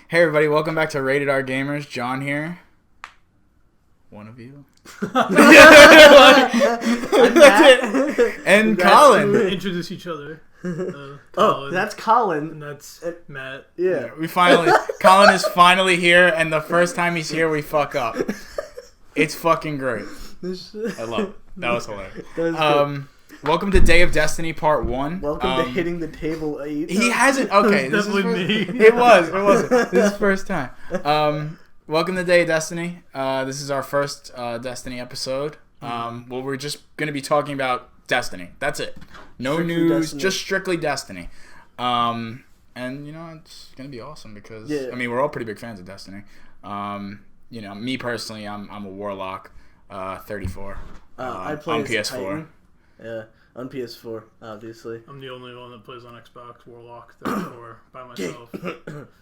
Hey everybody, welcome back to Rated R Gamers. John here. One of you. I'm Matt. And Colin. We introduce each other. Colin, Oh, that's Colin. and that's Matt. Yeah. Colin is finally here, and the first time he's here, we fuck up. It's fucking great. I love it. That was hilarious. That was good. Welcome to Day of Destiny Part 1. Welcome to Hitting the Table 8. He hasn't. Okay, That's definitely me. It wasn't. This is the first time. Welcome to Day of Destiny. This is our first Destiny episode. Well, we're just going to be talking about Destiny. That's it. No Strictly news, Destiny. just strictly Destiny. And, you know, it's going to be awesome because, Yeah. I mean, we're all pretty big fans of Destiny. You know, me personally, I'm a Warlock, 34. I play on as PS4. Titan. Yeah, on PS4, obviously. I'm the only one that plays on Xbox, Warlock, 34, by myself.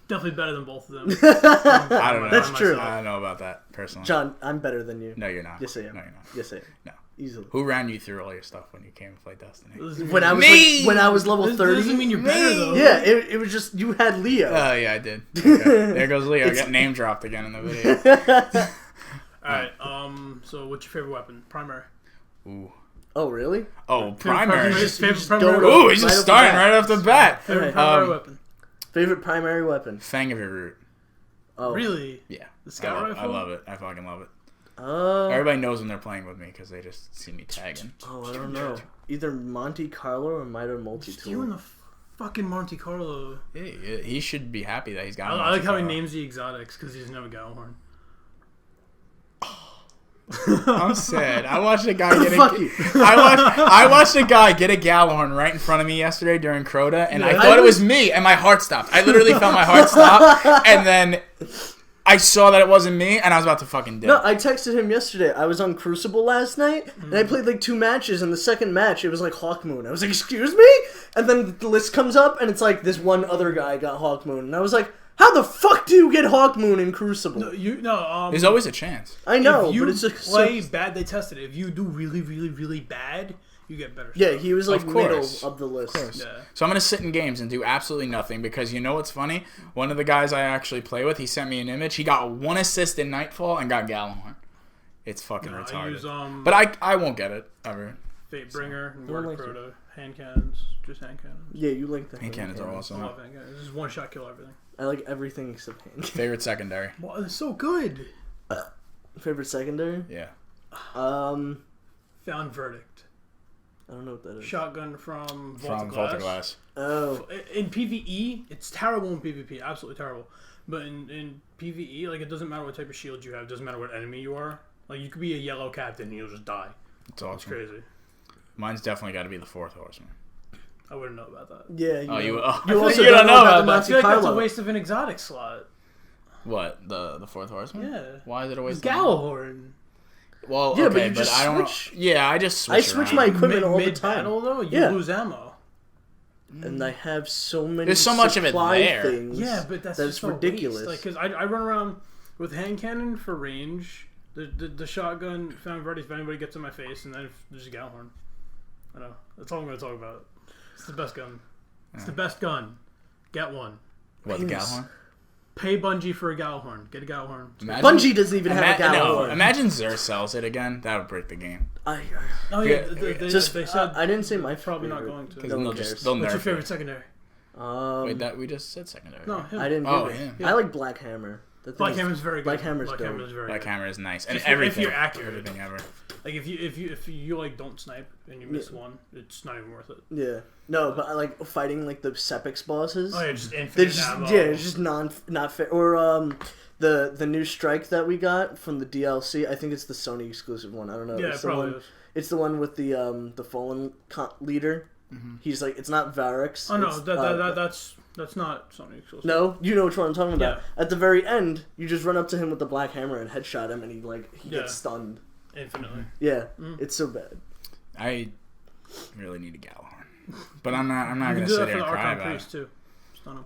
Definitely better than both of them. I don't know. That's true. I don't know about that personally. John, I'm better than you. No, you're not. Yes, I am. No, you're not. Yes, I am. No. Easily. Who ran you through all your stuff when you came to play Destiny? When I was Me! when I was level This 30. doesn't mean you're better, though. Yeah, it was just you had Leo. Oh, yeah, I did. Okay. There goes Leo. I got name dropped again in the video. Alright, so what's your favorite weapon? Primary. Ooh. Oh, really? Oh, primary. Favorite don't primary know. Ooh, weapon. he's Right just off the starting bat. right off the bat. Favorite Okay. primary weapon. Favorite primary weapon? Fang of your root. Oh, Really? Yeah. The scout I rifle? love it. I fucking love it. Uh, Everybody knows when they're playing with me because they just see me tagging. oh, I don't know. Either Monte Carlo or Miter You Multi-Tool. and the fucking Monte Carlo. Hey, he should be happy that he's got. I like how he names the exotics because he doesn't have a Gallhorn. I'm sad. I watched a guy get a. Fuck you. I watched a guy get a Gallhorn right in front of me yesterday during Crota, and I Yeah. thought it was me, and my heart stopped. I literally felt my heart stop, and then I saw that it wasn't me, and I was about to fucking dip. No, I texted him yesterday. I was on Crucible last night, and I played like 2 matches, and the second match, it was like Hawkmoon. I was like, excuse me? And then the list comes up, and it's like, this one other guy got Hawkmoon. And I was like, how the fuck do you get Hawkmoon in Crucible? There's always a chance. I know, if you but it's just play so... bad, they tested it. If you do really, really, really bad, you get better Yeah, stuff. he was like Of middle course. of the list. Yeah. So I'm gonna sit in games and do absolutely nothing because you know what's funny? One of the guys I actually play with, he sent me an image. He got 1 assist in Nightfall and got Gallahorn. It's fucking No, I retarded. use But I won't get it ever. Fatebringer and Don't Word like Crota. Hand cannons. Just hand cannons. Yeah, you like the Hand cannons are I awesome. love hand cannons. This is one shot kill everything. I like everything except hand. Favorite secondary? Wow, it's so good. Favorite secondary? Yeah. Um, Found Verdict. I don't know what that is. Shotgun from From Volta Volta Glass. Oh, In PvE, it's terrible in PvP. Absolutely terrible. But in PvE, like, it doesn't matter what type of shield you have. It doesn't matter what enemy you are. Like, you could be a yellow captain and you'll just die. It's It's awesome. crazy. Mine's definitely got to be the 4th Horseman. I wouldn't know about that. yeah. Oh, you? know. Oh, You also you don't know about the I that? feel like that's a Carlo. waste of an exotic slot. What the 4th Horseman? Yeah. Why is it a waste? It's of money? Gallahorn. Well, Yeah, but okay, you but just I don't. switch. Yeah, I just switch. I switch around. my equipment all the Mid time. battle though, you Yeah. lose ammo. And I have so many There's so much of it supply there. things. Yeah, but that's just ridiculous. Like, cause I run around with hand cannon for range, the shotgun found ready if anybody gets in my face, and then if there's a Gallhorn. I know. That's all I'm gonna talk about. It's the best gun. It's the best gun. Get one. What the Penis. Gallahorn? Pay Bungie for a Gallhorn. Get a Gallhorn. Bungie doesn't even have a No, Gallahorn. imagine Xur sells it again. That would break the game. Oh Yeah, yeah, they just they said I didn't say my probably not favorite. going to. Because No they'll one just cares. they'll What's your nerf favorite it. secondary? Wait, that we just said secondary. No, right? him. I didn't. Oh, do it. yeah. I like Black Hammer. That Black thing is- Hammer's very good. Black Hammer's Black dope. Hammer's very Black good. Hammer is nice, and If everything. you're accurate. Everything ever. Like if you like don't snipe and you miss one, it's not even worth it. Yeah. No, but I like fighting like the Sepix bosses. Oh yeah, just They're infinite just ammo. it's just not fair. Or the new strike that we got from the DLC. I think it's the Sony exclusive one. I don't know. Yeah, it's it the probably one. is. It's the one with the fallen leader. He's like it's not Varix. Oh no, it's, that's not Sony exclusive. No, you know which one I'm talking about. Yeah. At the very end, you just run up to him with the Black Hammer and headshot him, and he Yeah. gets stunned. Infinitely. Yeah, it's so bad. I really need a Gallahorn, but I'm not You gonna can do sit that there for and the cry Archon about Priest it. too. Stun him.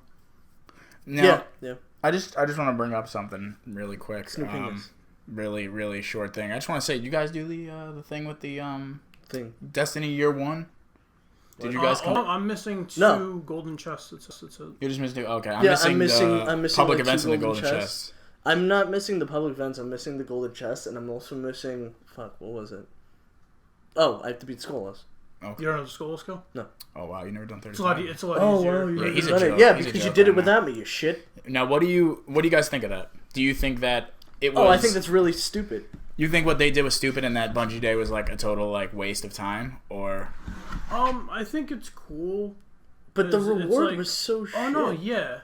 Now, Yeah. I just want to bring up something really quick. Snoopingus. Really short thing. I just want to say, you guys do the thing with the Thing. Destiny Year 1? Did you guys come? I'm missing 2 No. golden chests. It's You're just missing. Okay, I'm Yeah, missing. I'm missing public like, events 2 and the golden chests. chests. I'm not missing the public events. I'm missing the golden chest, and I'm also missing. Fuck, what was it? Oh, I have to beat Skolas. You don't know the skull skill? Oh wow, you never done 30. It's a lot easier. Oh wow, Yeah, he's a done it. joke. Yeah, He's a because you joke did it right without me. You shit. Now, what do you guys think of that? Do you think that it was? Oh, I think that's really stupid. You think what they did was stupid, and that Bungie Day was like a total like waste of time, or? I think it's cool. But the 'Cause it's reward like- was so shit. Oh no, yeah,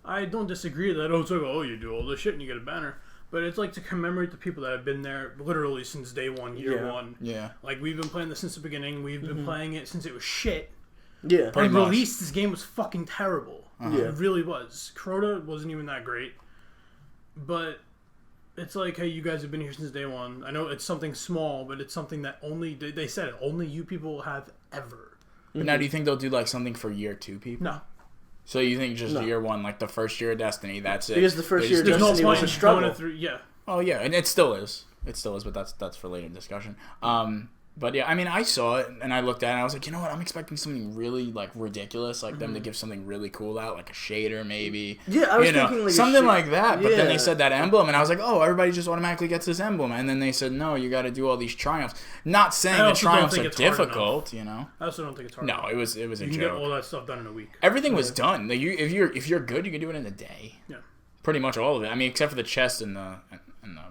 I don't disagree that. Oh, it's like, oh, you do all this shit and you get a banner. But it's like to commemorate the people that have been there literally since day one, year one. Yeah. Like we've been playing this since the beginning. We've been playing it since it was shit. Yeah. Pretty When much. released, this game was fucking terrible. Yeah. It really was. Crota wasn't even that great. But it's like, hey, you guys have been here since day one. I know it's something small, but it's something that only, they said it, only you people have ever. But now, do you think they'll do like something for year 2 people? No. So you think just No. year 1, like the first year of Destiny, that's it? Because the first They year just- of There's no Destiny point was a in struggle. going through, yeah. Oh yeah, and it still is. It still is, but that's for later discussion. But yeah, I mean, I saw it and I looked at it and I was like, you know what? I'm expecting something really like ridiculous, like them to give something really cool out, like a shader maybe. Yeah, I was you know, thinking like a something shit- like that. But then they Yeah. said that emblem, and I was like, oh, everybody just automatically gets this emblem. And then they said, no, you got to do all these triumphs. Not saying I that also don't triumphs think are it's hard difficult, you know. I also don't think it's hard. No, enough. it was a You can joke. get all that stuff done in a week. Everything was done. Like, if you're good, you can do it in a day. Yeah. Pretty much all of it. I mean, except for the chest and the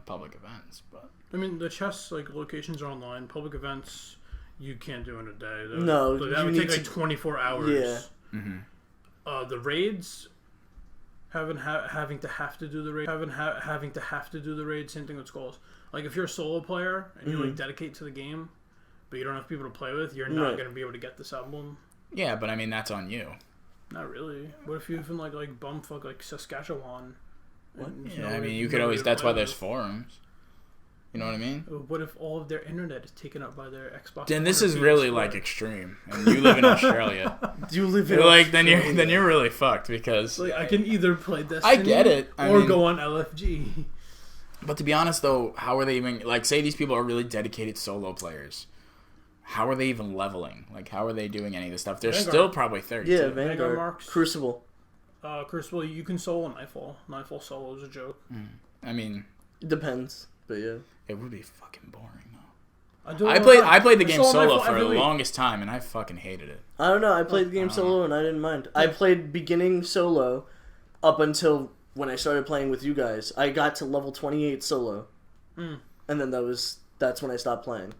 public events, but. I mean, the chests, like, locations are online. Public events, you can't do in a day. That No, that you would need take, like, to- 24 hours. Yeah. The raids, having to have to do the raid, having to have to do the raid, same thing with skulls. Like, if you're a solo player and you, like, dedicate to the game, but you don't have people to play with, you're not Right. going to be able to get this emblem. Yeah, but I mean, that's on you. Not really. What if you even, like bumfuck, like, Saskatchewan? And, Yeah, I mean, you could always. That's why there's forums. You know what I mean? What if all of their internet is taken up by their Xbox? Then this 100 is feet really square? like extreme, and you live in Australia. You live in You're like then Australia. you're really fucked because. Like, I can either play Destiny I get it. I or mean- go on LFG. But to be honest, though, how are they even like? Say these people are really dedicated solo players. How are they even leveling? Like, how are they doing any of this stuff? They're Vanguard. still probably 30. Yeah, Vanguard Vanguard. marks. Crucible. Crucible, you can solo Nightfall. Nightfall solo is a joke. I mean, Depends, but yeah. it would be fucking boring though. I, do it I all the played time. the game solo solo Nightfall for the every week. longest time, and I fucking hated it. I don't know. I played the game solo and I didn't mind. I played beginning solo up until when I started playing with you guys. I got to level 28 solo. And then that's when I stopped playing.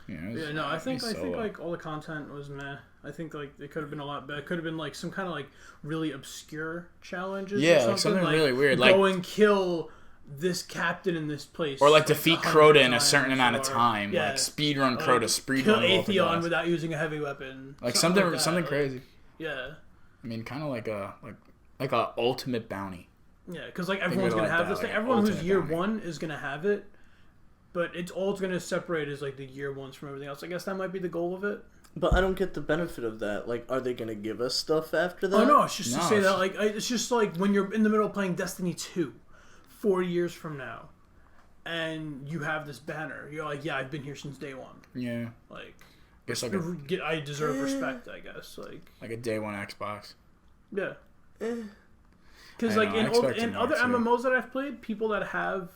Yeah, no, I think solo. like all the content was meh. I think like it could have been a lot better. It could have been like some kind of like really obscure challenges. Yeah, or like something like, really weird, Go like- and kill this captain in this place, Or like defeat 100 Crota in a times, certain amount of or- time, yeah, like speedrun or, Crota, like, speedrun kill Volta Atheon Glass. without using a heavy weapon, Like something something like that. something Like, crazy. Yeah, I mean, kind of like a ultimate bounty. yeah, because like of everyone's it gonna like have that, this thing. like Everyone who's ultimate year bounty. one is gonna have it, but it's all it's gonna separate is like the year ones from everything else. I guess that might be the goal of it. But I don't get the benefit of that. Like, are they going to give us stuff after that? Oh no, it's just to No, say it's that like it's just like when you're in the middle of playing Destiny 2, 4 years from now, and you have this banner. You're like, yeah, I've been here since day one. Yeah, Like, guess I deserve respect, I guess. Like, a day one Xbox. yeah, Eh. because I like know, I in expected more, other too. MMOs that I've played, people that have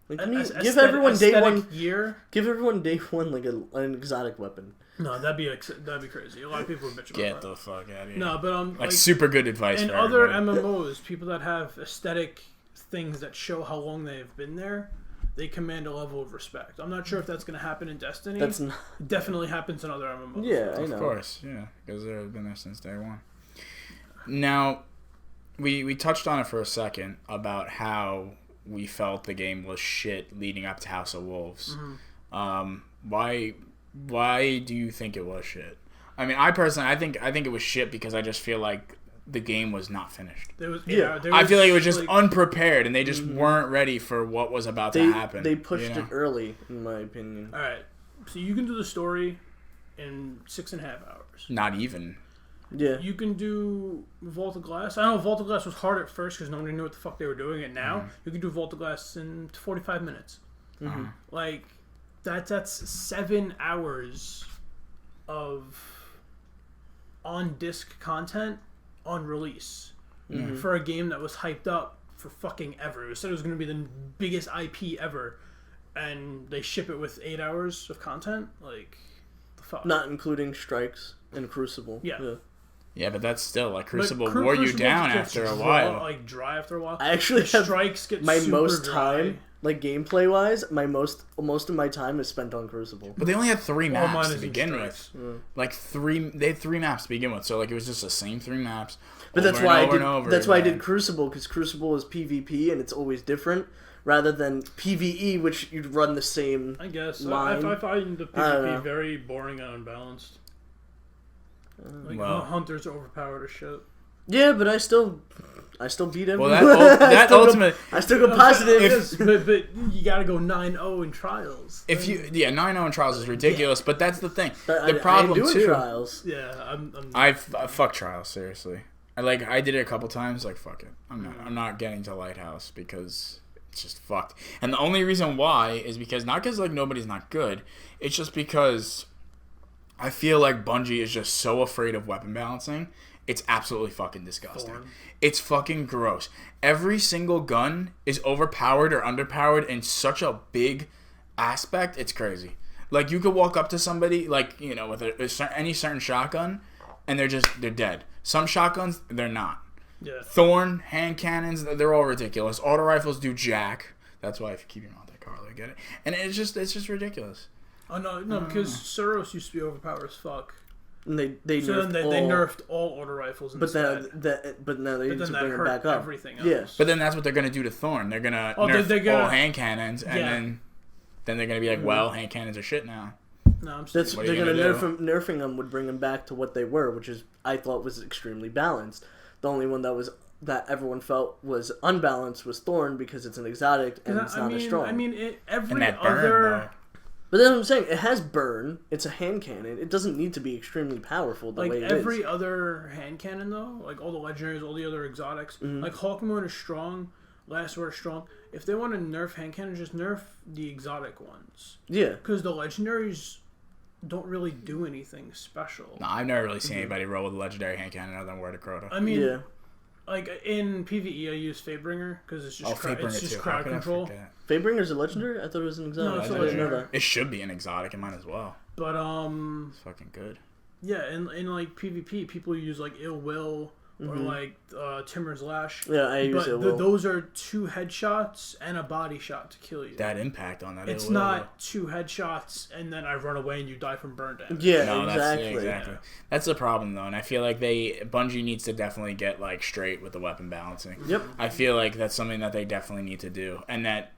Like, a- give everyone day aesthetic one. year. Give everyone day one like an exotic weapon. No, that'd be crazy. A lot of people would bitch about Get that. the fuck out of here. No, but like super good advice in for other everybody. MMOs, people that have aesthetic things that show how long they've been there, they command a level of respect. I'm not sure if that's going to happen in Destiny. That's not. It definitely happens in other MMOs. Yeah, I know. Of course, yeah, because they've been there since day one. Now, we touched on it for a second about how we felt the game was shit leading up to House of Wolves. Why do you think it was shit? I mean, I personally, I think it was shit because I just feel like the game was not finished. There was, Yeah. there I feel like it was just like, unprepared, and they just weren't ready for what was about to happen. They pushed you know? it early, in my opinion. all right. So you can do the story in 6.5 hours. Not even. Yeah. You can do Vault of Glass. I know Vault of Glass was hard at first because nobody knew what the fuck they were doing. And now you can do Vault of Glass in 45 minutes. Like that's 7 hours of on disc content on release Mm-hmm. for a game that was hyped up for fucking ever. It said it was going to be the biggest IP ever, and they ship it with 8 hours of content. Like, the fuck. Not including strikes and Crucible. Yeah. Yeah, but that's still like Crucible But wore you Crucible down gets after a dry, while. like dry after a while. I actually The have strikes get my super most dry. time, like gameplay wise, most of my time is spent on Crucible. But they only had 3 All maps mine to is in begin strikes. with. Like they had 3 maps to begin with, so like it was just the same 3 maps. But that's over why and I over did. and over That's why I again. did Crucible, because Crucible is PvP and it's always different, rather than PvE, which you'd run the same. I guess. line. I find the I don't know. PvP very boring and unbalanced. Like, Well. hunters are overpowered as shit. Yeah, but I still beat him. Well, that ultimate. I still go positive. Yes, but you gotta go 9-0 in trials. If you 9-0 in trials is ridiculous, but that's the thing. But The problem I ain't doing too. trials. Yeah, I'm I fuck trials seriously. I did it a couple times. Like fuck it. I'm not getting to Lighthouse because it's just fucked. And the only reason why is because not because like nobody's not good. It's just because I feel like Bungie is just so afraid of weapon balancing. It's absolutely fucking disgusting. Thorn. It's fucking gross. Every single gun is overpowered or underpowered in such a big aspect. It's crazy. Like you could walk up to somebody like with any certain shotgun, and they're dead. Some shotguns they're not. yeah. Thorn, hand cannons, they're all ridiculous. Auto rifles do jack. That's why if you keep your mouth that Carl, I get it. And it's just ridiculous. Oh no, because Suros used to be overpowered as fuck. And they So nerfed then they nerfed all auto rifles but instead. now they But need then to that bring them hurt back up. everything else. Yeah. But then that's what they're gonna do to Thorn. They're gonna nerf they're gonna- all hand cannons, and Yeah. then they're gonna be like, well, hand cannons are shit now. No, I'm That's still, What are they're you gonna gonna nerfing them would bring them back to what they were, which is I thought was extremely balanced. The only one that everyone felt was unbalanced was Thorn because it's an exotic and it's not as strong. every And that burn other. though. But that's what I'm saying. It has burn. It's a hand cannon. It doesn't need to be extremely powerful the Like way it is. every other hand cannon, though, like all the legendaries, all the other exotics, Mm-hmm. like Hawkmoon is strong, Last Word is strong. If they want to nerf hand cannon, just nerf the exotic ones, Yeah. because the legendaries don't really do anything special. No, I've never really seen anybody roll with a legendary hand cannon other than Word of Crota. I mean, Yeah. like in PvE, I use Fatebringer because it's just Fatebringer it's just too. How crowd could I control. forget? Fatebringer's a legendary? I thought it was an exotic. No, it's a I didn't know legendary. that. It should be an exotic. It might as well. But It's fucking good. yeah, in like PvP, people use like Ill Will or like Timur's Lash. Yeah, I use But it. Well. those are 2 headshots and a body shot to kill you. That impact on that. It's it will. not 2 headshots and then I run away and you die from burn damage. Yeah, No, exactly. that's exactly. That's the problem though, and I feel like Bungie needs to definitely get like straight with the weapon balancing. Yep. I feel like that's something that they definitely need to do, and that,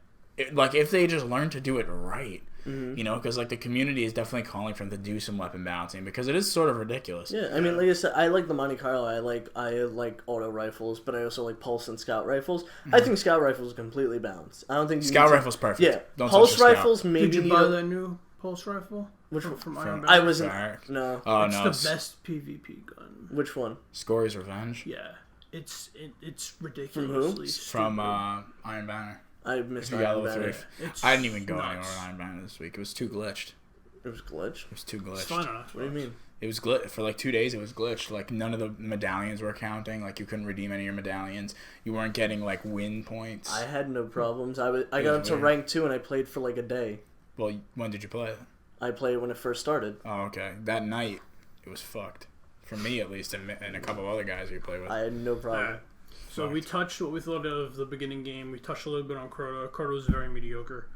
like, if they just learn to do it right, because like the community is definitely calling for them to do some weapon balancing because it is sort of ridiculous. Yeah, I mean, like I said, I like the Monte Carlo. I like auto rifles, but I also like pulse and scout rifles. I think scout rifles are completely balanced. I don't think you Scout need to- rifle's perfect. Yeah, Don't pulse touch the scout. rifles maybe Did you need buy a- that new pulse rifle? Which one? From Iron From- I Banner? wasn't. Barrack. No. Oh It's no, the best PvP gun. Which one? Scory's Revenge Yeah, it's ridiculously from stupid. Iron Banner. I missed The Iron Yellow Banner. Three. It's I didn't even go nuts. anywhere with Iron Banner this week. It was too glitched. It was glitch. It was too glitched. It's fine on Xbox. What do you mean? It was glitch for like 2 days. It was glitched. Like none of the medallions were counting. Like you couldn't redeem any of your medallions. You weren't getting like win points. I had no problems. I got was up to weird. rank 2 and I played for like a day. Well, when did you play it? I played when it first started. Oh, okay. That night, it was fucked. For me, at least, and a couple other guys you play with. I had no problem. Alright. So we touched what we thought of the beginning game. We touched a little bit on Crota. Crota was very mediocre.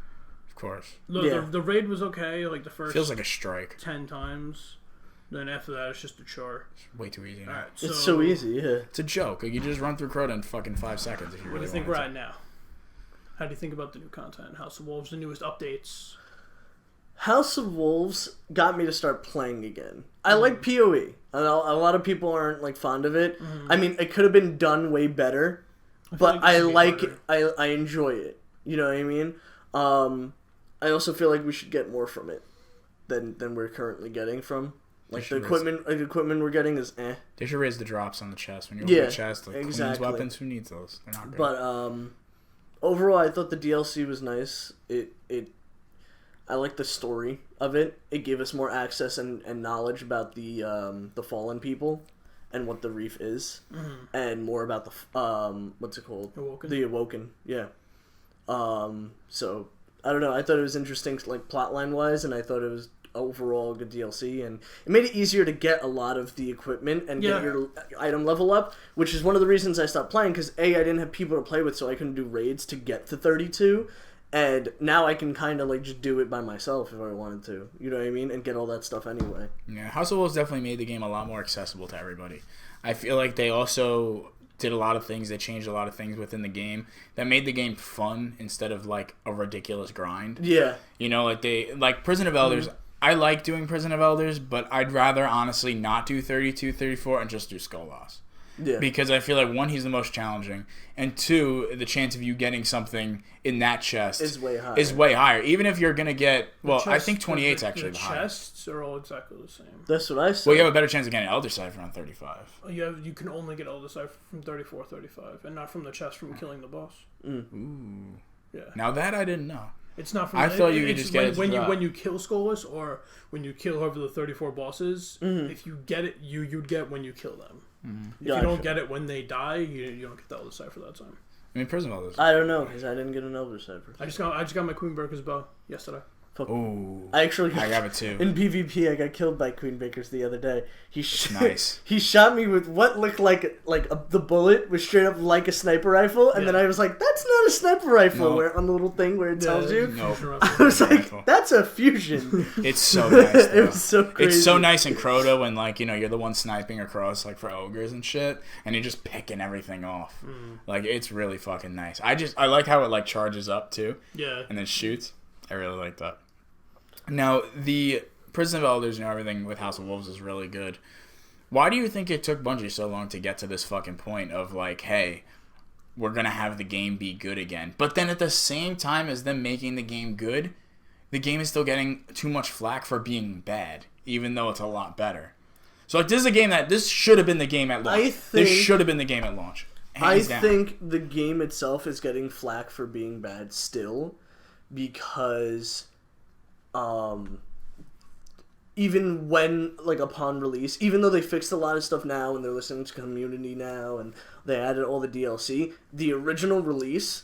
Of course. Yeah. The raid was okay, like the first Feels like a strike. 10 times. Then after that, it's just a chore. It's way too easy now. Alright, It's so easy, yeah. It's a joke. Like, you just run through Crota in fucking 5 seconds if you What do really you think wanted right now? How do you think about the new content? House of Wolves, the newest updates? House of Wolves got me to start playing again. I like PoE. I know a lot of people aren't like fond of it. I mean, it could have been done way better, but like I this would be like harder. it. I enjoy it. You know what I mean? I also feel like we should get more from it than we're currently getting from. Like the equipment we're getting is eh. They should raise the drops on the chest. When you Yeah, open the chest, like exactly. cleans weapons, who needs those? They're not good. But overall, I thought the DLC was nice. I like the story of it. It gave us more access and knowledge about the fallen people and what the reef is, and more about the what's it called? Awoken. The Awoken. Yeah. So I don't know. I thought it was interesting, like plotline wise, and I thought it was overall good DLC, and it made it easier to get a lot of the equipment and get your item level up, which is one of the reasons I stopped playing, because I didn't have people to play with, so I couldn't do raids to get to 32, and now I can kind of like just do it by myself if I wanted to, you know what I mean, and get all that stuff anyway. Yeah, House of Wolves definitely made the game a lot more accessible to everybody. I feel like they also did a lot of things, they changed a lot of things within the game that made the game fun instead of like a ridiculous grind. Yeah. You know, like Prison of Elders, I like doing Prison of Elders, but I'd rather honestly not do 32, 34, and just do Skullboss. Yeah. Because I feel like, one, he's the most challenging, and two, the chance of you getting something in that chest is way higher. Even if you're going to get, well, I think 28 is actually the highest. The chests are all exactly the same. That's what I said. Well, you have a better chance of getting Elder Cipher on 35. You can only get Elder Cipher from 34, 35, and not from the chest from killing the boss. Ooh. Yeah. Now that I didn't know. It's not from. I thought you could just get it when you kill Skullus, or when you kill over the 34 bosses. If you get it, you'd get when you kill them. If you don't get it when they die, you don't get the Elder Cipher that time. I mean, Prison of Elders. I don't know, because I didn't get an Elder Cipher. I just got my Queen Berker's bow yesterday. Ooh. I have it too. In PvP, I got killed by Queen Bakers the other day. Nice. He shot me with what looked like the bullet was straight up like a sniper rifle, and then I was like, "That's not a sniper rifle." No. Where on the little thing where it tells you, No. I was like, "That's a fusion." It's so nice. Though. It was so crazy. It's so nice in Crota when, like, you know, you're the one sniping across, like, for ogres and shit, and you're just picking everything off. Like, it's really fucking nice. I like how it, like, charges up too. Yeah. And then shoots. I really like that. Now, the Prison of Elders and everything with House of Wolves is really good. Why do you think it took Bungie so long to get to this fucking point of, like, hey, we're going to have the game be good again? But then at the same time as them making the game good, the game is still getting too much flack for being bad, even though it's a lot better. So, like, this should have been the game at launch. This should have been the game at launch. I think the game itself is getting flack for being bad still, because even when, like, upon release, even though they fixed a lot of stuff now and they're listening to community now and they added all the DLC, the original release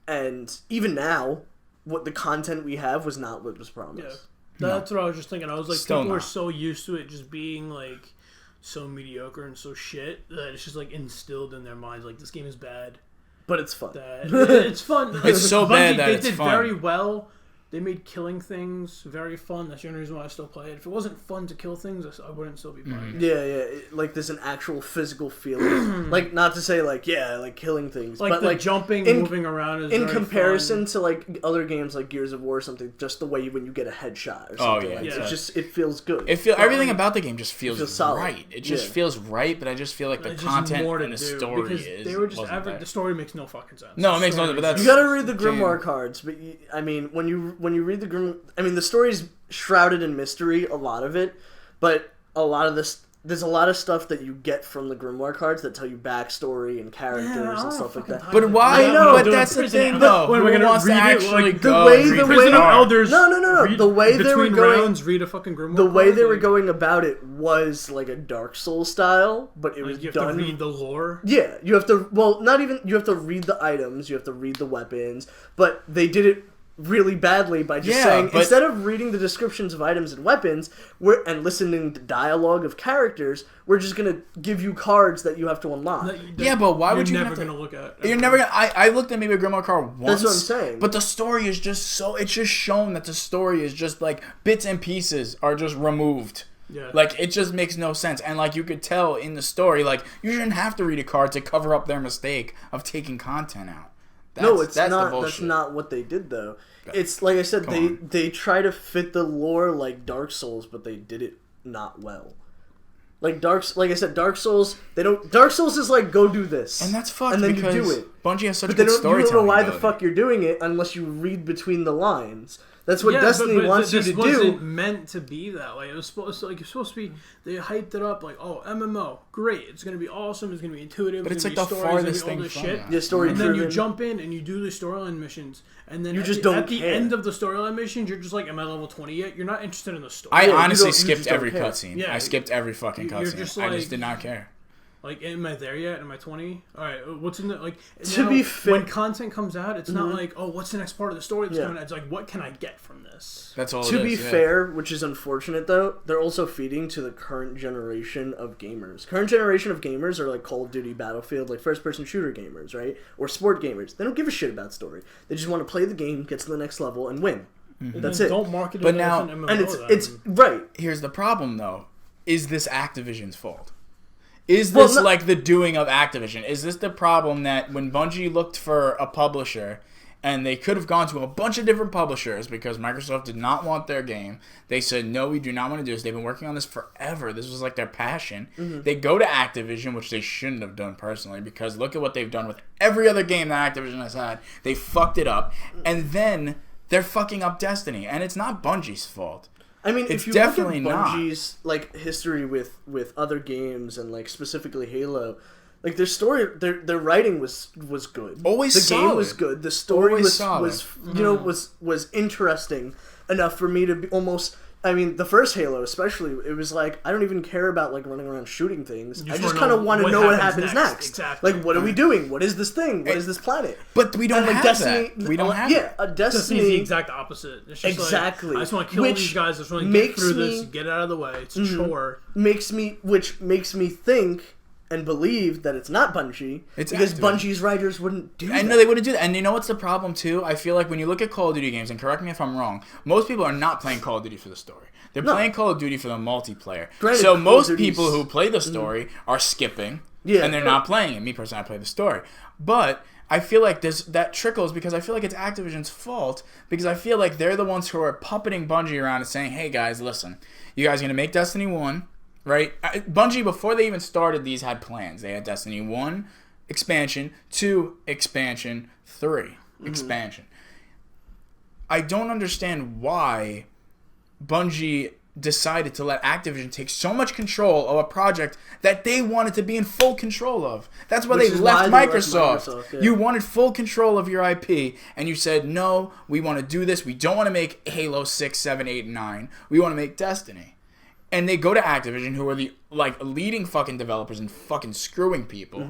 and even now, what the content we have was not what was promised. Yeah, that's what I was just thinking. I was like, Still people not. are so used to it just being like so mediocre and so shit that it's just like instilled in their minds like this game is bad. But it's fun. It's fun. It's so bad that they it's did fun. very well. They made killing things very fun. That's the only reason why I still play it. If it wasn't fun to kill things, I wouldn't still be playing it. Yeah. Like, there's an actual physical feeling. Like, not to say, like, like killing things. Like, but, the like, jumping, moving around is in very comparison fun. to, like, other games like Gears of War or something, just the way when you get a headshot or something. Oh, yeah. Like, Yeah. it's just, it feels good. Everything about the game just feels solid. right. It just feels right, but I just feel like the There's just content more to and the do, story because is. they were just wasn't there. the story makes no fucking sense. No, it The makes no story sense, but that's- You gotta read the Grimoire Jam. cards, but I mean, when you read the the story's shrouded in mystery, a lot of it, but a lot of this, there's a lot of stuff that you get from the Grimoire cards that tell you backstory and characters and stuff like that. But why? I know, But doing that's the prison thing, out- though. When Who we're gonna wants to read it, actually like, the go way read the the Prison of card? Elders. No. Read, The way they were between going, rounds, read a fucking Grimoire. the way they card, were like, going about it was like a Dark Souls style, but it was like, you have done. to read the lore. Yeah, you have to. Well, not even. You have to read the items. You have to read the weapons. But they did it really badly by just saying, but instead of reading the descriptions of items and weapons and listening to dialogue of characters, we're just gonna give you cards that you have to unlock. Yeah, but why would you You're never have to- gonna look at? You're never gonna. I looked at maybe a Grimoire card once. That's what I'm saying. But the story is just so. It's just shown that the story is just like bits and pieces are just removed. Yeah. Like, it just makes no sense. And, like, you could tell in the story, like, you shouldn't have to read a card to cover up their mistake of taking content out. No, it's that's not. The bullshit. That's not what they did, though. It's like I said, they try to fit the lore like Dark Souls, but they did it not well. Like I said, Dark Souls. They don't. Dark Souls is like, go do this, And that's fucked and then because you do it. Bungie has such But they good don't. You storytelling don't know why the ability. fuck you're doing it unless you read between the lines. That's what Destiny wants you to This wasn't do. meant to be that way. It was supposed to, it's supposed to be. They hyped it up like, oh, MMO, great. It's gonna be awesome. It's gonna be intuitive. But it's like gonna the be stories, farthest all thing this from shit. that. Yeah, story And then you driven. jump in and you do the storyline missions, and then You at just the, don't at the care. end of the storyline missions, you're just like, am I level 20 yet? You're not interested in the story. I you honestly don't- you skipped just don't every care. cutscene. Yeah, I skipped every fucking you're cutscene. just I just like- did not care. Like, am I there yet? Am I 20? All right, what's in the like? To now, be fair- when content comes out, it's not like, oh, what's the next part of the story that's Yeah. coming out? It's like, what can I get from this? That's all. To it be is, yeah. fair, which is unfortunate though, they're also feeding to the current generation of gamers. Current generation of gamers are like Call of Duty, Battlefield, like first-person shooter gamers, right? Or sport gamers. They don't give a shit about story. They just want to play the game, get to the next level, and win. Mm-hmm. That's Then it. Don't market it But as now- an MMO. And then. it's right. Here's the problem, though. Is this Activision's fault? Is Well, this no- like the doing of Activision? Is this the problem that when Bungie looked for a publisher and they could have gone to a bunch of different publishers because Microsoft did not want their game, they said, no, we do not want to do this. They've been working on this forever. This was like their passion. Mm-hmm. They go to Activision, which they shouldn't have done personally, because look at what they've done with every other game that Activision has had. They fucked it up. And then they're fucking up Destiny. And it's not Bungie's fault. I mean, It's if you definitely look at not. Bungie's like history with other games and like specifically Halo, like their story, their writing was good. Always the solid. game was good. The story Always was solid. was you know was interesting enough for me to be almost. I mean, the first Halo especially, it was like I don't even care about like running around shooting things. I just kind of want to know what happens next. Exactly. Like, what are we doing? What is this thing? What is this planet? But we don't And, like, have Destiny, that. We don't have yeah, a Destiny's the Destiny. exact opposite. It's just Exactly. Like, I just want to kill Which these guys. I just want to get makes through me- this, get it out of the way. It's a chore. makes me think and believe that it's not Bungie It's because Activision. Bungie's writers wouldn't do I that. know they wouldn't do that. And you know what's the problem, too? I feel like when you look at Call of Duty games, and correct me if I'm wrong, most people are not playing Call of Duty for the story. They're No. playing Call of Duty for the multiplayer. Granted, So Call of most Duty's- people who play the story are skipping, Yeah, and they're right. not playing it. Me, personally, I play the story. But I feel like that trickles because I feel like it's Activision's fault because I feel like they're the ones who are puppeting Bungie around and saying, hey, guys, listen, you guys are going to make Destiny 1, right? Bungie, before they even started these, had plans. They had Destiny 1 expansion, 2 expansion, 3 expansion. I don't understand why Bungie decided to let Activision take so much control of a project that they wanted to be in full control of. That's why Which they is left why they left Microsoft. Microsoft, yeah. You wanted full control of your IP, and you said, no, we want to do this. We don't want to make Halo 6, 7, 8, and 9. We want to make Destiny. And they go to Activision, who are the leading fucking developers and fucking screwing people.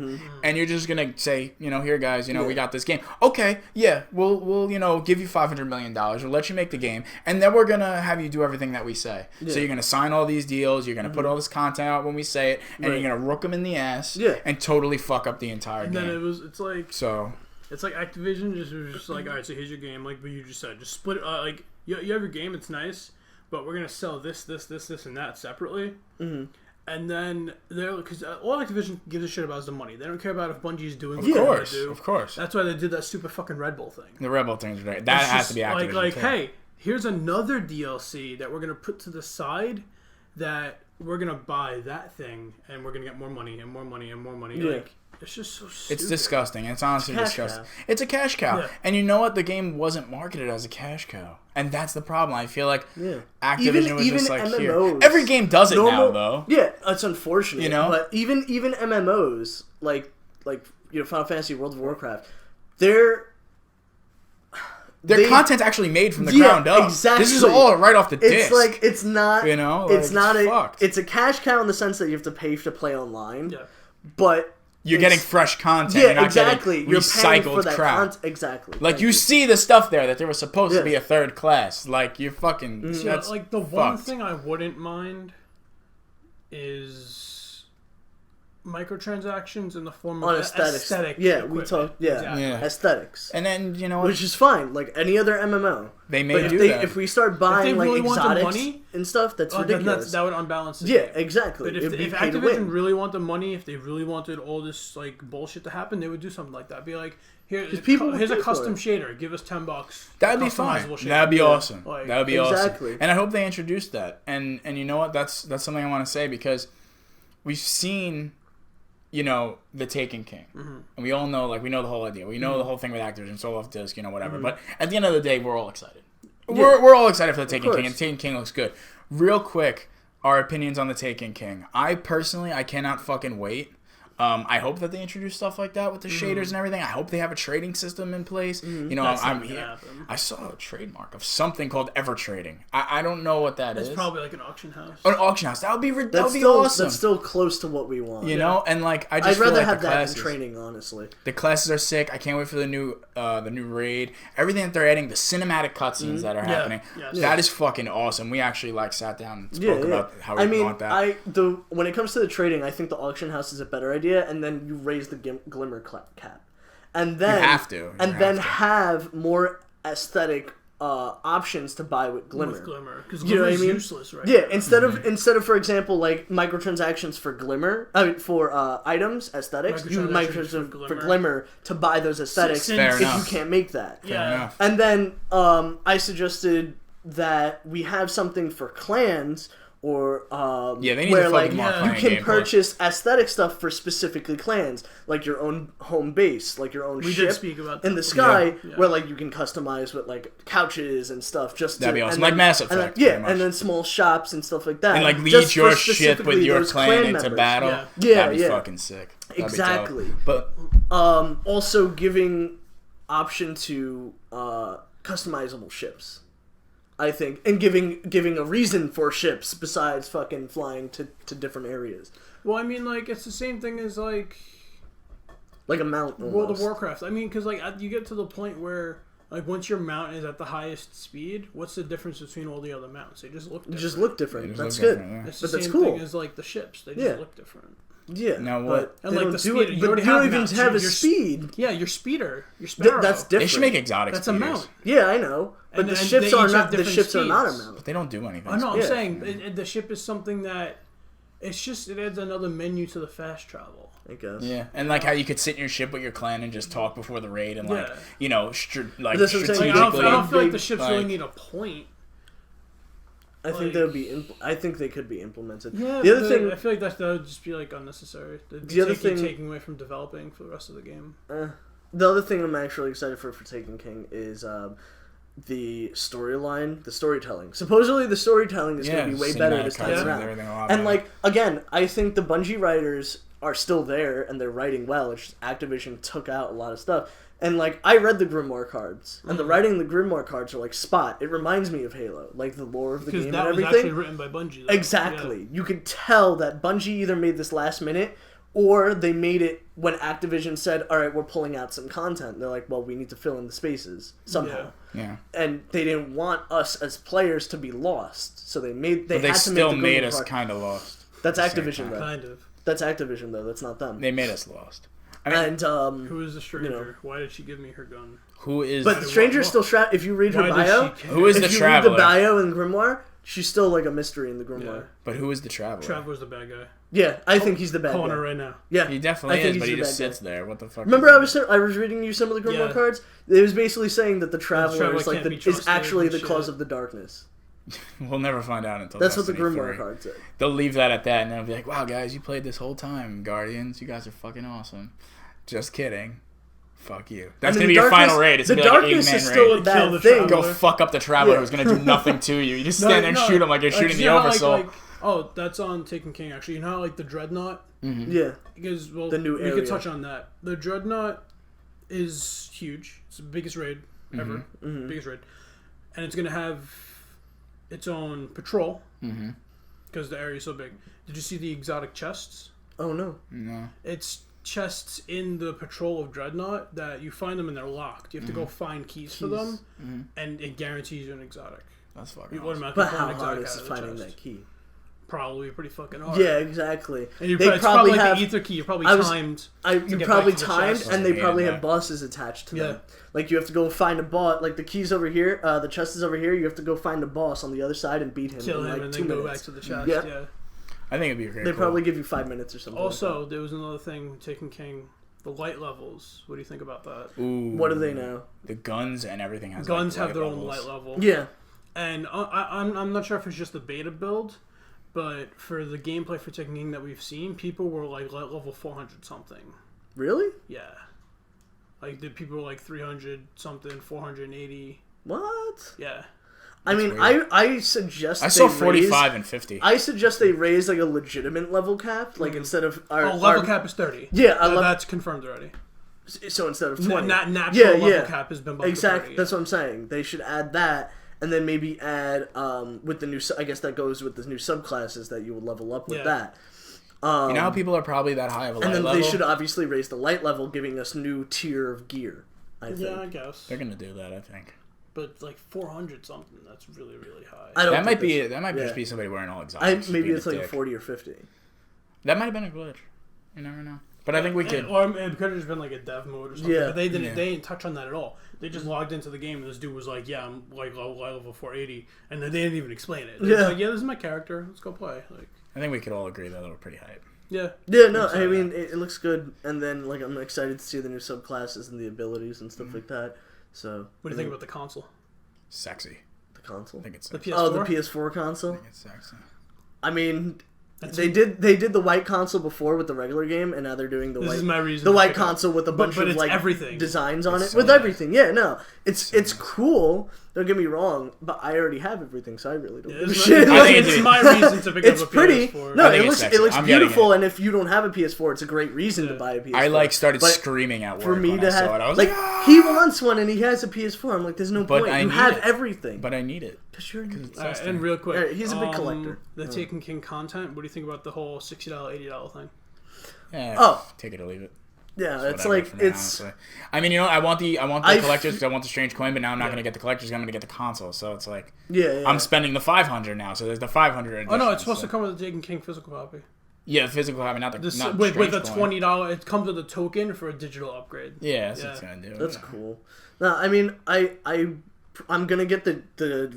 And you're just gonna say, here guys, we got this game. Okay, yeah, we'll give you $500 million. We'll let you make the game, and then we're gonna have you do everything that we say. Yeah. So you're gonna sign all these deals. You're gonna put all this content out when we say it, and Right. you're gonna rook them in the ass. Yeah. And totally fuck up the entire And game. then it's like So Activision was just like, all right, so here's your game, like what you just said, just split it. Like you have your game, it's nice, but we're gonna sell this, and that separately. Mhm. And then because all Activision gives a shit about is the money. They don't care about if Bungie's doing what of they want course, to do. of course, That's why they did that stupid fucking Red Bull thing. the Rebel things are right. That It's has just to be Activision. like too. hey, here's another DLC that we're gonna put to the side that we're gonna buy that thing and we're gonna get more money and more money and more money. Yeah. Like it's just so stupid. It's disgusting. It's honestly It's a cash disgusting. cow. It's a cash cow. Yeah. And you know what? The game wasn't marketed as a cash cow. And that's the problem. I feel like Yeah. Activision was Even just like, here. MMOs. Every game does it now, though. Yeah, it's unfortunate. You know? But even MMOs, like Final Fantasy, World of Warcraft, their content's actually made from the Yeah, ground up. exactly. This is all right off the disc. It's like it's not. It's not fucked. It's a cash cow in the sense that you have to pay to play online. Yeah. But You're getting fresh content. Yeah, You're not exactly. getting You're paying for recycled that crap. content. Exactly. Like, Thank you see the stuff there that there was supposed to Yeah. be a third class. Like, you're fucking... See, That's like the one fucked. thing I wouldn't mind is microtransactions in the form of on aesthetics. aesthetic. Yeah, we equipment. talked. Yeah, Exactly. Yeah. aesthetics, And then, you know what? which is fine. Like any other MMO. They may But do if that. if we start buying like really want the exotics money, and stuff, that's Then ridiculous. that would unbalance the Yeah, game. exactly. But It'd be if pay to Activision win. really want the money, if they really wanted all this like bullshit to happen, they would do something like that. Be like, here's people would a pay for custom it. shader. Give us $10. That'd be fine. Customizable shader. That'd be Yeah. awesome. Like, That'd be exactly. awesome. And I hope they introduce that. And you know what? That's something I want to say because we've seen, you know, the Taken King, and we all know, like, we know the whole idea. We know the whole thing with Activision, sold off disc, you know, whatever. But at the end of the day, we're all excited. We're all excited for the Taken course. King, and Taken King looks good. Real quick, our opinions on the Taken King. I cannot fucking wait. I hope that they introduce stuff like that with the shaders and everything. I hope they have a trading system in place. You know, That's not I'm gonna here. happen. I saw a trademark of something called Ever Trading. I don't know what that is. It's probably like an auction house. An auction house. That would be Still, awesome. That's still close to what we want. You know, and like I I'd just rather feel like have the that classes, than training, honestly. The classes are sick. I can't wait for the new raid. Everything that they're adding, the cinematic cutscenes that are happening. Yes. That is fucking awesome. We actually like sat down and spoke about how we want that. When it comes to the trading, I think the auction house is a better idea, and then you raise the glimmer cap, and then You have to. have more aesthetic options to buy with glimmer. Because You know what I Glimmer's mean? useless, right? Yeah, instead of for example like microtransactions for glimmer, for items aesthetics, you use microtransactions for glimmer to buy those aesthetics Fair if enough. you can't make that. Yeah. enough. And then I suggested that we have something for clans. Or they need where to like focus more on you clan can gameplay. purchase aesthetic stuff for specifically clans, like your own home base, like your own We ship did speak about that in the before. sky, Yeah. where like you can customize with like couches and stuff. That'd be awesome. and Like then- Mass and then- Effect, yeah, pretty much. and then small shops and stuff like that, And like lead just for your ship with specifically your those clan into members. battle. Yeah. That'd be Yeah. fucking sick. That'd be dope. Exactly. But Also giving option to customizable ships. I think, and giving a reason for ships besides fucking flying to different areas, Well, I mean, like, it's the same thing as, like, like a mount. World of almost. Warcraft. I mean, because, like, you get to the point where, like, once your mount is at the highest speed, what's the difference between all the other mounts? They just look different. They just look different. They just That's look good. different, yeah. It's the But that's same cool. thing as, like, the ships. They just Yeah. look different. Yeah. Now what? But And, they like, don't the do speed- it. you But already you don't have even mounts. have a Your speed. Yeah, your speeder. Your sparrow. That's different. They should make exotic That's a speeders. mount. Yeah, I know. But And- the and ships they are each not. have The different ships are not a speeds. mount. But they don't do anything. I know, I'm Yeah. saying the ship is something that it adds another menu to the fast travel. I guess. Yeah, and like how you could sit in your ship with your clan and just talk before the raid and like Yeah. you know like That's what I'm saying. Like, strategically. I don't feel like the Big, ships like- really need a point. I think they would be. I think they could be implemented. Yeah, The other thing. I feel like that would just be like unnecessary. The other thing- taking away from developing for the rest of the game. The other thing I'm actually excited for Taken King is the storyline, the storytelling. Supposedly, the storytelling is going to be way better this time cinematic cutscenes, around. everything a lot And better. like again, I think the Bungie writers are still there and they're writing well. It's just Activision took out a lot of stuff. And like I read the Grimoire cards, and the writing in the Grimoire cards are like spot. It reminds me of Halo, like the lore of the Because game that and was everything. actually written by Bungie. Though. Exactly. You could tell that Bungie either made this last minute or they made it when Activision said, "All right, we're pulling out some content." They're like, "Well, we need to fill in the spaces somehow." yeah, And they didn't want us as players to be lost, so they made but they had to still make the made Grimoire us card. kind of lost. That's at the same Activision time. though. Kind of. That's Activision though. That's not them. They made us lost. I mean, And Who is the stranger? you know. Why did she give me her gun? who is? but the stranger's still trapped. If you read her Why bio, does she care? Who is if the you traveler? read the bio in Grimoire, she's still like a mystery in the Grimoire. Yeah. But who is the traveler? Traveler's the bad guy. Yeah, I think he's the bad Calling guy. her right now. Yeah, He definitely I think is, he's but he the just bad guy. sits there. What the fuck? Remember, I was reading you some of the Grimoire Yeah. cards. It was basically saying that the traveler traveler is like can't be is trusted actually and the cause shit. of the darkness. We'll never find out until That's what the Destiny Grimoire 3. card said. They'll leave that at that, and they'll be like, "Wow, guys, you played this whole time, Guardians. You guys are fucking awesome." Just kidding. Fuck you. That's I mean, gonna be the your final darkness- raid. It's the gonna be like an darkness 8-man is still a raid. Kill bad the thing. Go traveler. fuck up the traveler Yeah. who's gonna do nothing to you. You just stand there and shoot him like you're shooting the you know how, Oversoul. oh, that's on Taken King actually. You know how like the Dreadnought? Yeah, Because well, The new we area. could touch on that. The Dreadnought is huge. It's the biggest raid ever. Mm-hmm. Biggest raid, and it's gonna have its own patrol because the area is so big. Did you see the exotic chests? Oh no. No. It's chests in the patrol of Dreadnought that you find them and they're locked. You have to go find keys for them, and it guarantees you an exotic. That's fucking You awesome. automatically But pull how an hard exotic is out of the finding chest. that key? Probably pretty fucking hard. Yeah, exactly. And you They it's probably like have. the ether key. You're probably I was- timed. You get probably back to the timed, chest. and they Yeah, probably yeah. have bosses attached to them. Yeah. Like you have to go find a boss. Like the keys over here, the chest is over here. You have to go find a boss on the other side and beat him. Kill in him like and 2 then go minutes. back to the chest. Yeah. Yeah. I think it'd be a great. They cool. probably give you 5 minutes or something. Also, there was another thing. Taken King, the light levels. What do you think about that? Ooh, what do they know? The guns and everything has Guns like, have their own levels. light level. Yeah. And I'm not sure if it's just the beta build, but for the gameplay for Taken King that we've seen, people were like light level 400 something. Really? Yeah. Like the people were like 300 something, 480. What? Yeah. I mean, I suggest I saw they 45 and 50. I suggest they raise like a legitimate level cap, like instead of level cap is 30. Yeah, that's confirmed already. So instead of 20, natural level cap has been bumped exactly. to 30, That's what I'm saying. They should add that, and then maybe add with the new. I guess that goes with the new subclasses that you would level up with that. You know how people are probably that high of a light level? And then they should obviously raise the light level, giving us new tier of gear. I think. Yeah, I guess they're gonna do that. I think. But like 400 something, that's really really high. That might just be somebody wearing all exotics. Maybe it's like 40 or 50. That might have been a glitch. You never know. But I think we could. Or it could have just been like a dev mode or something. Yeah. But they didn't touch on that at all. They just logged into the game and this dude was like, "Yeah, I'm like level 480," and then they didn't even explain it. It's like, "Yeah, this is my character. Let's go play." Like, I think we could all agree that they were pretty hype. Yeah. Yeah, no, I mean it looks good, and then like I'm excited to see the new subclasses and the abilities and stuff like that. So, what do you think about the console? Sexy. The console. I think it's sexy. The PS4. Oh, the PS4 console. I think it's sexy. I mean, they did the white console before with the regular game, and now they're doing the white console with a bunch of like everything. designs on it with everything. Yeah, no, it's cool. Don't get me wrong, but I already have everything, so I really don't give a shit. It's my reason to pick up a PS4. It's pretty. No, it looks beautiful, it. and if you don't have a PS4, it's a great reason to buy a PS4. I started screaming at work for me to have. I was like, he wants one, and he has a PS4. I'm like, there's no point. You have everything. But I need it. And real quick, he's a big collector. The Taken King content. What do you think about the whole $60, $80 thing? Yeah. Take it or leave it. Yeah, it's like honestly. I mean, you know, I want the collectors because I want the strange coin, but now I'm not going to get the collectors. I'm going to get the console. So it's like, I'm spending the $500 now. So there's the $500 edition. Oh no, it's supposed to come with the Taken King physical copy. Yeah, physical copy, not the with a $20. It comes with a token for a digital upgrade. Yeah, that's what it's gonna do. That's cool. No, I mean, I'm gonna get the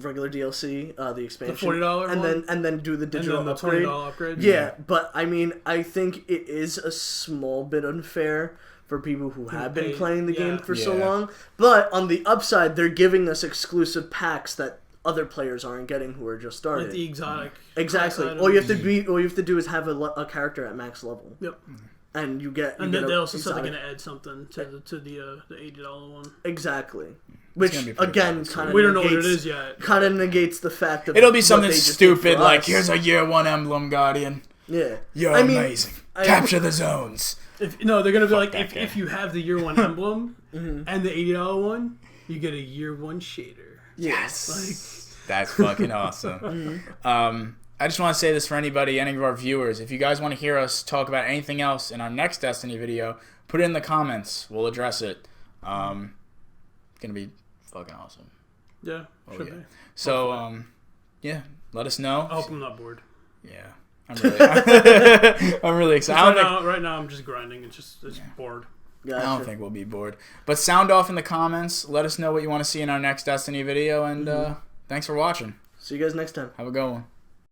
regular DLC, the expansion, the $40 and then do the digital upgrade. $20 upgrade. Yeah, but I mean, I think it is a small bit unfair for people who have been playing the game for so long. But on the upside, they're giving us exclusive packs that other players aren't getting who are just started. Like the exotic. Exactly. All you have to do is have a character at max level. Yep. And you get. And then they also said they're gonna add something to the $80 one. Exactly. Which again, kind of we don't know what it is yet. Kind of negates the fact that it'll be something stupid like here's a year 1 emblem guardian. Yeah. You're amazing. Capture the zones. They're gonna be like if you have the year 1 emblem and the $80 one, you get a year 1 shader. Yes. That's fucking awesome. I just want to say this for any of our viewers. If you guys want to hear us talk about anything else in our next Destiny video, put it in the comments. We'll address it. It's going to be fucking awesome. Yeah, should be. So, let us know. I hope I'm not bored. Yeah. I'm really excited. Right now, I'm just grinding. It's bored. Gotcha. I don't think we'll be bored. But sound off in the comments. Let us know what you want to see in our next Destiny video. And thanks for watching. See you guys next time. Have a good one.